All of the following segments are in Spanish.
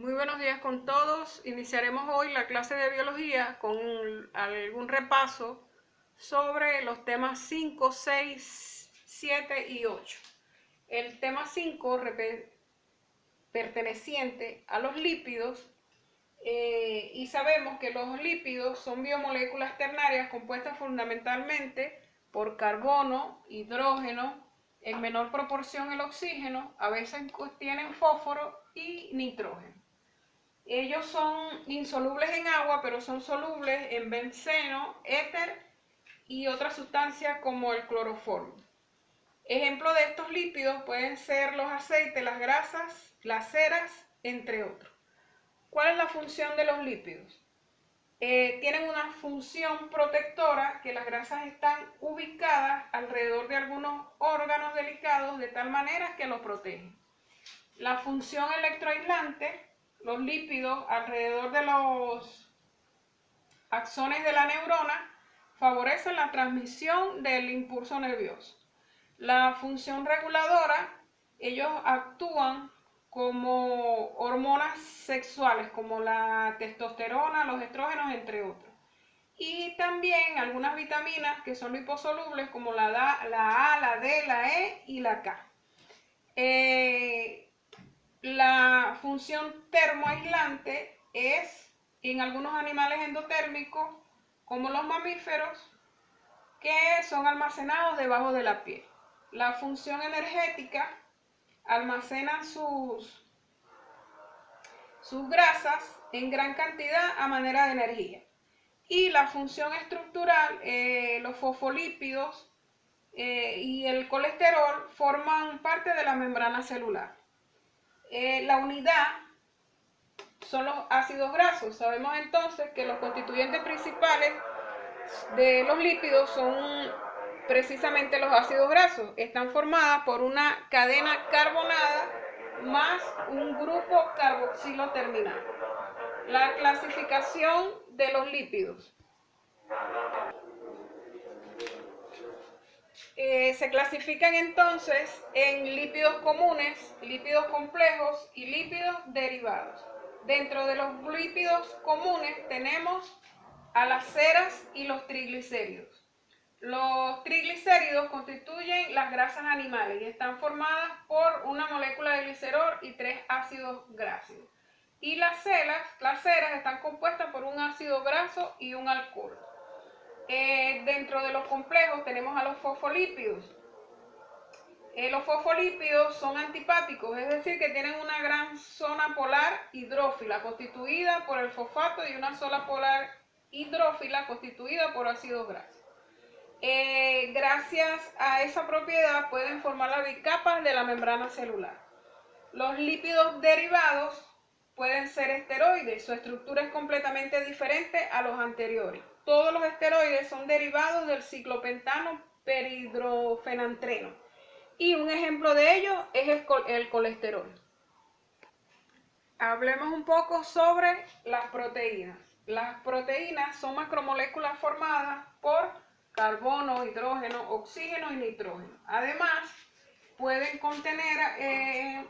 Muy buenos días con todos. Iniciaremos hoy la clase de biología con algún repaso sobre los temas 5, 6, 7 y 8. El tema 5, perteneciente a los lípidos, y sabemos que los lípidos son biomoléculas ternarias compuestas fundamentalmente por carbono, hidrógeno, en menor proporción el oxígeno, a veces tienen fósforo y nitrógeno. Ellos son insolubles en agua, pero son solubles en benceno, éter y otras sustancias como el cloroformo. Ejemplo de estos lípidos pueden ser los aceites, las grasas, las ceras, entre otros. ¿Cuál es la función de los lípidos? Tienen una función protectora, que las grasas están ubicadas alrededor de algunos órganos delicados de tal manera que los protegen. La función electroaislante, los lípidos alrededor de los axones de la neurona favorecen la transmisión del impulso nervioso. La función reguladora, ellos actúan como hormonas sexuales, como la testosterona, los estrógenos, entre otros. Y también algunas vitaminas que son liposolubles, como la A, la D, la E y la K. La función termoaislante es en algunos animales endotérmicos, como los mamíferos, que son almacenados debajo de la piel. La función energética, almacena sus grasas en gran cantidad a manera de energía. Y la función estructural, los fosfolípidos y el colesterol forman parte de la membrana celular. La unidad son los ácidos grasos. Sabemos entonces que los constituyentes principales de los lípidos son precisamente los ácidos grasos. Están formadas por una cadena carbonada más un grupo carboxilo terminal. La clasificación de los lípidos. Se clasifican entonces en lípidos comunes, lípidos complejos y lípidos derivados. Dentro de los lípidos comunes tenemos a las ceras y los triglicéridos. Los triglicéridos constituyen las grasas animales y están formadas por una molécula de glicerol y 3 ácidos grasos. Y las ceras están compuestas por un ácido graso y un alcohol. Dentro de los complejos tenemos a los fosfolípidos. Los fosfolípidos son antipáticos, es decir, que tienen una gran zona polar hidrófila constituida por el fosfato y una sola polar hidrófila constituida por ácidos grasos. Gracias a esa propiedad pueden formar las bicapas de la membrana celular. Los lípidos derivados pueden ser esteroides, su estructura es completamente diferente a los anteriores. Todos los esteroides son derivados del ciclopentano perhidrofenantreno y un ejemplo de ello es el colesterol. Hablemos un poco sobre las proteínas. Las proteínas son macromoléculas formadas por carbono, hidrógeno, oxígeno y nitrógeno. Además, pueden contener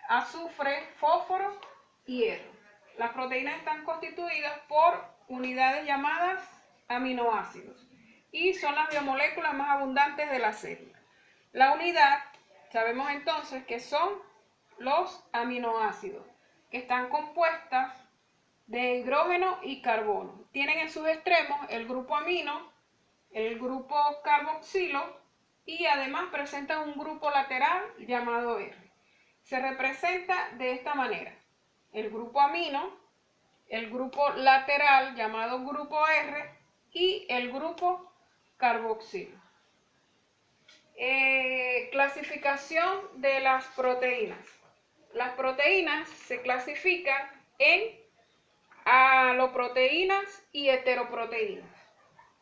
azufre, fósforo y hierro. Las proteínas están constituidas por unidades llamadas aminoácidos y son las biomoléculas más abundantes de la célula. La unidad, sabemos entonces que son los aminoácidos, que están compuestas de hidrógeno y carbono. Tienen en sus extremos el grupo amino, el grupo carboxilo y además presentan un grupo lateral llamado R. Se representa de esta manera: el grupo amino, el grupo lateral llamado grupo R y el grupo carboxilo. Clasificación de las proteínas. Las proteínas se clasifican en aloproteínas y heteroproteínas.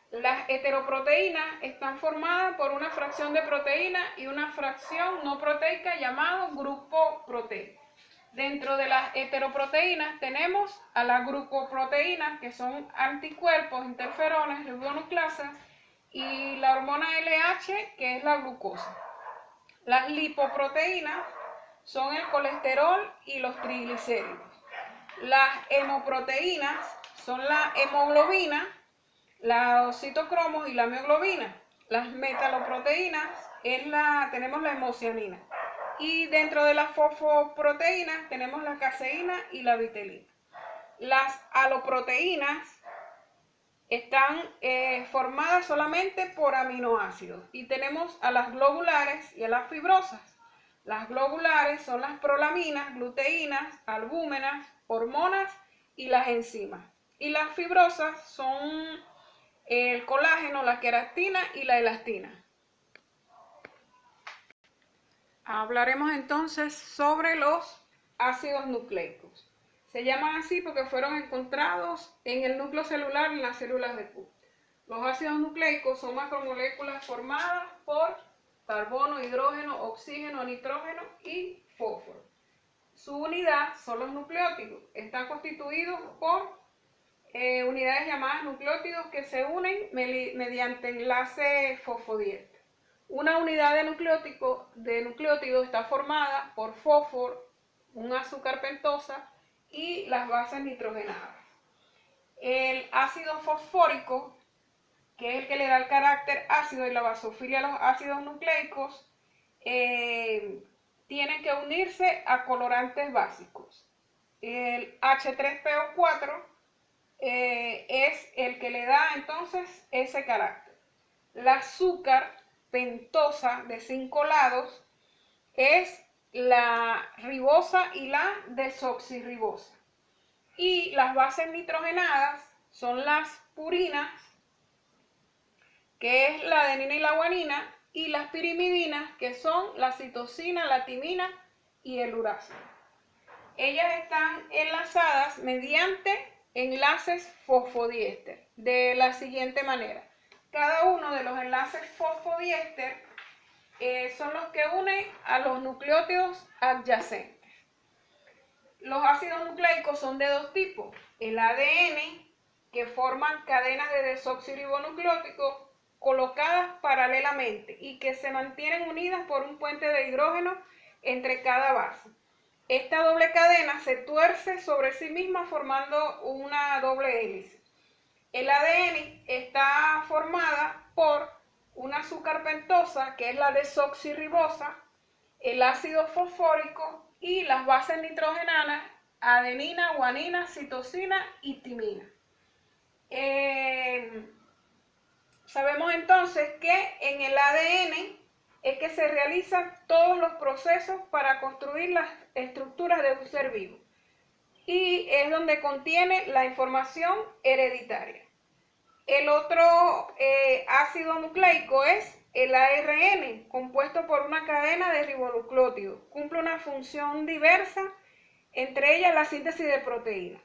Las heteroproteínas están formadas por una fracción de proteína y una fracción no proteica llamado grupo proteico. Dentro de las heteroproteínas tenemos a las glucoproteínas, que son anticuerpos, interferones, ribonucleasas, y la hormona LH, que es la glucosa. Las lipoproteínas son el colesterol y los triglicéridos. Las hemoproteínas son la hemoglobina, los citocromos y la mioglobina. Las metaloproteínas tenemos la hemocianina. Y dentro de las fosfoproteínas tenemos la caseína y la vitelina. Las aloproteínas están formadas solamente por aminoácidos y tenemos a las globulares y a las fibrosas. Las globulares son las prolaminas, gluteínas, albúmenas, hormonas y las enzimas. Y las fibrosas son el colágeno, la queratina y la elastina. Hablaremos entonces sobre los ácidos nucleicos. Se llaman así porque fueron encontrados en el núcleo celular en las células de Purkinje. Los ácidos nucleicos son macromoléculas formadas por carbono, hidrógeno, oxígeno, nitrógeno y fósforo. Su unidad son los nucleótidos. Están constituidos por unidades llamadas nucleótidos que se unen mediante enlace fosfodiéster. Una unidad de nucleótido está formada por fósforo, un azúcar pentosa y las bases nitrogenadas. El ácido fosfórico, que es el que le da el carácter ácido y la basofilia a los ácidos nucleicos, tienen que unirse a colorantes básicos. El H3PO4 es el que le da entonces ese carácter. La azúcar pentosa de 5 lados es la ribosa y la desoxirribosa. Y las bases nitrogenadas son las purinas, que es la adenina y la guanina, y las pirimidinas, que son la citosina, la timina y el uracilo. Ellas están enlazadas mediante enlaces fosfodiéster de la siguiente manera. Cada uno de los enlaces fosfodiéster son los que unen a los nucleótidos adyacentes. Los ácidos nucleicos son de dos tipos: el ADN, que forman cadenas de desoxirribonucleótidos colocadas paralelamente y que se mantienen unidas por un puente de hidrógeno entre cada base. Esta doble cadena se tuerce sobre sí misma formando una doble hélice. El ADN está formada por una azúcar pentosa, que es la desoxirribosa, el ácido fosfórico y las bases nitrogenadas, adenina, guanina, citosina y timina. Sabemos entonces que en el ADN es que se realizan todos los procesos para construir las estructuras de un ser vivo y es donde contiene la información hereditaria. El otro ácido nucleico es el ARN, compuesto por una cadena de ribonucleótidos. Cumple una función diversa, entre ellas la síntesis de proteínas.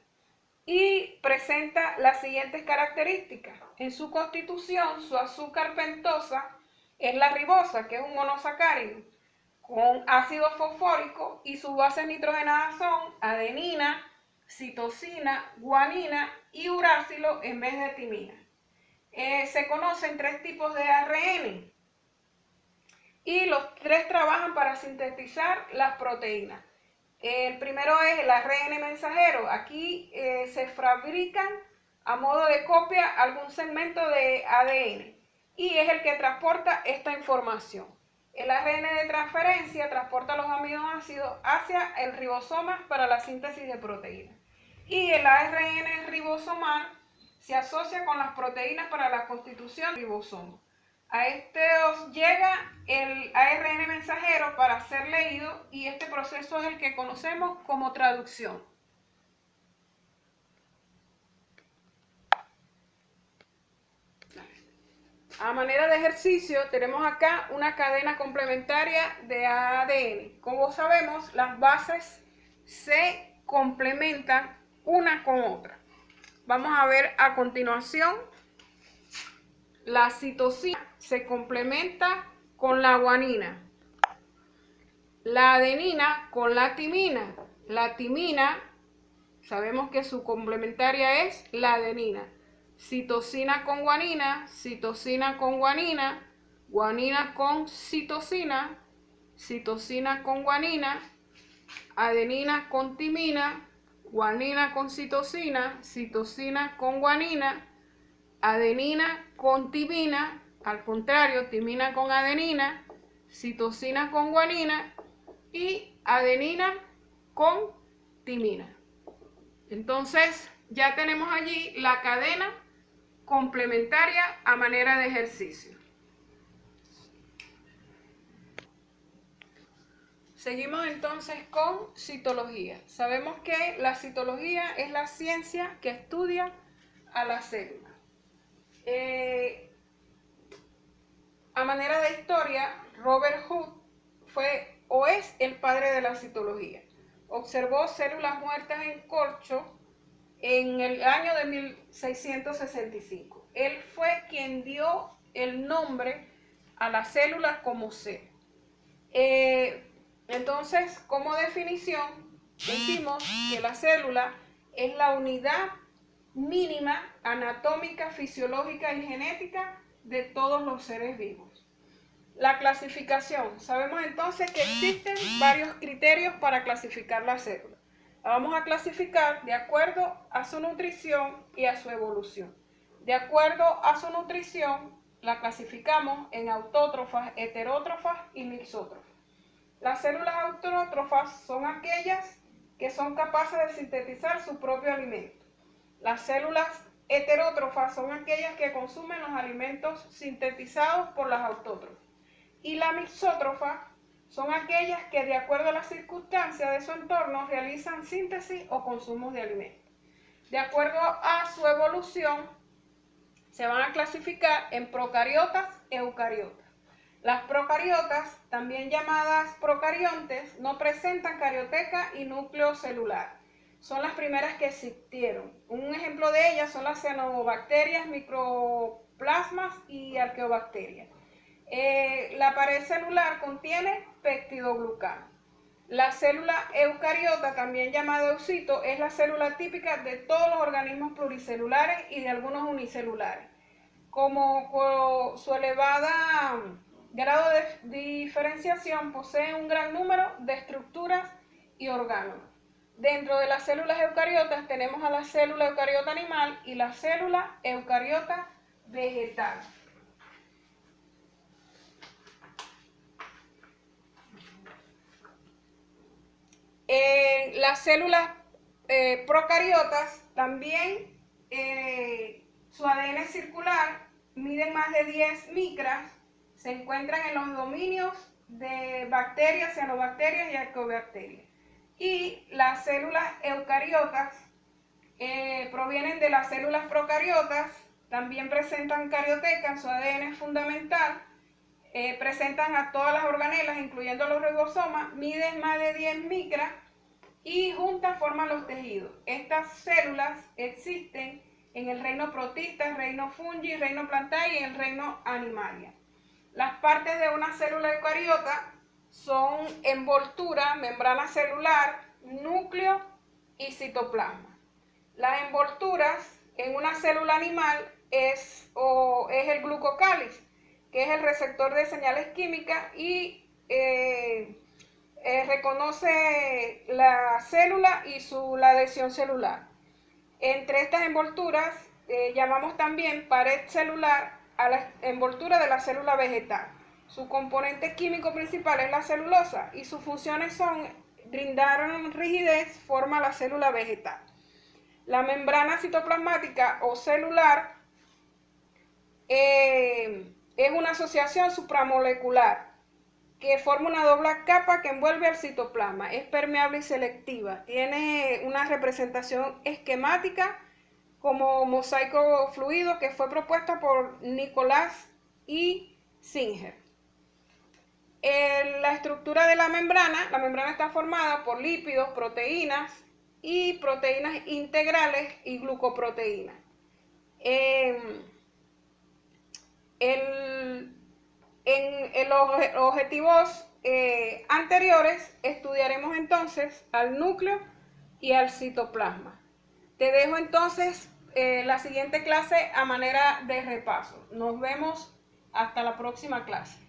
Y presenta las siguientes características. En su constitución, su azúcar pentosa es la ribosa, que es un monosacárido, con ácido fosfórico, y sus bases nitrogenadas son adenina, citosina, guanina y uracilo en vez de timina. Se conocen 3 tipos de ARN y los 3 trabajan para sintetizar las proteínas. El primero es el ARN mensajero. Aquí se fabrican a modo de copia algún segmento de ADN y es el que transporta esta información. El ARN de transferencia transporta los aminoácidos hacia el ribosoma para la síntesis de proteínas. Y el ARN ribosomal se asocia con las proteínas para la constitución del ribosoma. A este os llega el ARN mensajero para ser leído y este proceso es el que conocemos como traducción. A manera de ejercicio tenemos acá una cadena complementaria de ADN. Como sabemos, las bases se complementan una con otra. Vamos a ver a continuación. La citosina se complementa con la guanina, la adenina con la timina. La timina, sabemos que su complementaria es la adenina. Citosina con guanina, citosina con guanina, guanina con citosina, citosina con guanina, adenina con timina, guanina con citosina, citosina con guanina, adenina con timina, al contrario, timina con adenina, citosina con guanina y adenina con timina. Entonces ya tenemos allí la cadena complementaria a manera de ejercicio. Seguimos entonces con citología. Sabemos que la citología es la ciencia que estudia a la célula. A manera de historia, Robert Hooke fue o es el padre de la citología. Observó células muertas en corcho en el año de 1665. Él fue quien dio el nombre a las células como célula. Entonces, como definición, decimos que la célula es la unidad mínima anatómica, fisiológica y genética de todos los seres vivos. La clasificación. Sabemos entonces que existen varios criterios para clasificar la célula. La vamos a clasificar de acuerdo a su nutrición y a su evolución. De acuerdo a su nutrición, la clasificamos en autótrofas, heterótrofas y mixótrofas. Las células autótrofas son aquellas que son capaces de sintetizar su propio alimento. Las células heterótrofas son aquellas que consumen los alimentos sintetizados por las autótrofas. Y las mixótrofas son aquellas que, de acuerdo a las circunstancias de su entorno, realizan síntesis o consumos de alimentos. De acuerdo a su evolución, se van a clasificar en procariotas e eucariotas. Las procariotas, también llamadas procariontes, no presentan carioteca y núcleo celular. Son las primeras que existieron. Un ejemplo de ellas son las cianobacterias, microplasmas y arqueobacterias. La pared celular contiene peptidoglucano. La célula eucariota, también llamada eucito, es la célula típica de todos los organismos pluricelulares y de algunos unicelulares. Como por su elevada grado de diferenciación, posee un gran número de estructuras y órganos. Dentro de las células eucariotas tenemos a la célula eucariota animal y la célula eucariota vegetal. Las células procariotas también, su ADN es circular, miden más de 10 micras, se encuentran en los dominios de bacterias, cianobacterias y arqueobacterias. Y las células eucariotas provienen de las células procariotas, también presentan carioteca, su ADN es fundamental, presentan a todas las organelas, incluyendo los ribosomas, miden más de 10 micras y juntas forman los tejidos. Estas células existen en el reino protista, el reino fungi, reino plantae y el reino animalia. Las partes de una célula eucariota son envoltura, membrana celular, núcleo y citoplasma. Las envolturas en una célula animal es el glucocáliz, que es el receptor de señales químicas y reconoce la célula y la adhesión celular. Entre estas envolturas llamamos también pared celular a la envoltura de la célula vegetal. Su componente químico principal es la celulosa y sus funciones son brindar rigidez, forma la célula vegetal. La membrana citoplasmática o celular es una asociación supramolecular que forma una doble capa que envuelve al citoplasma. Es permeable y selectiva. Tiene una representación esquemática como mosaico fluido que fue propuesta por Nicolás y Singer. La estructura de la membrana está formada por lípidos, proteínas y proteínas integrales y glucoproteínas. En los objetivos anteriores estudiaremos entonces al núcleo y al citoplasma. Te dejo entonces la siguiente clase a manera de repaso. Nos vemos hasta la próxima clase.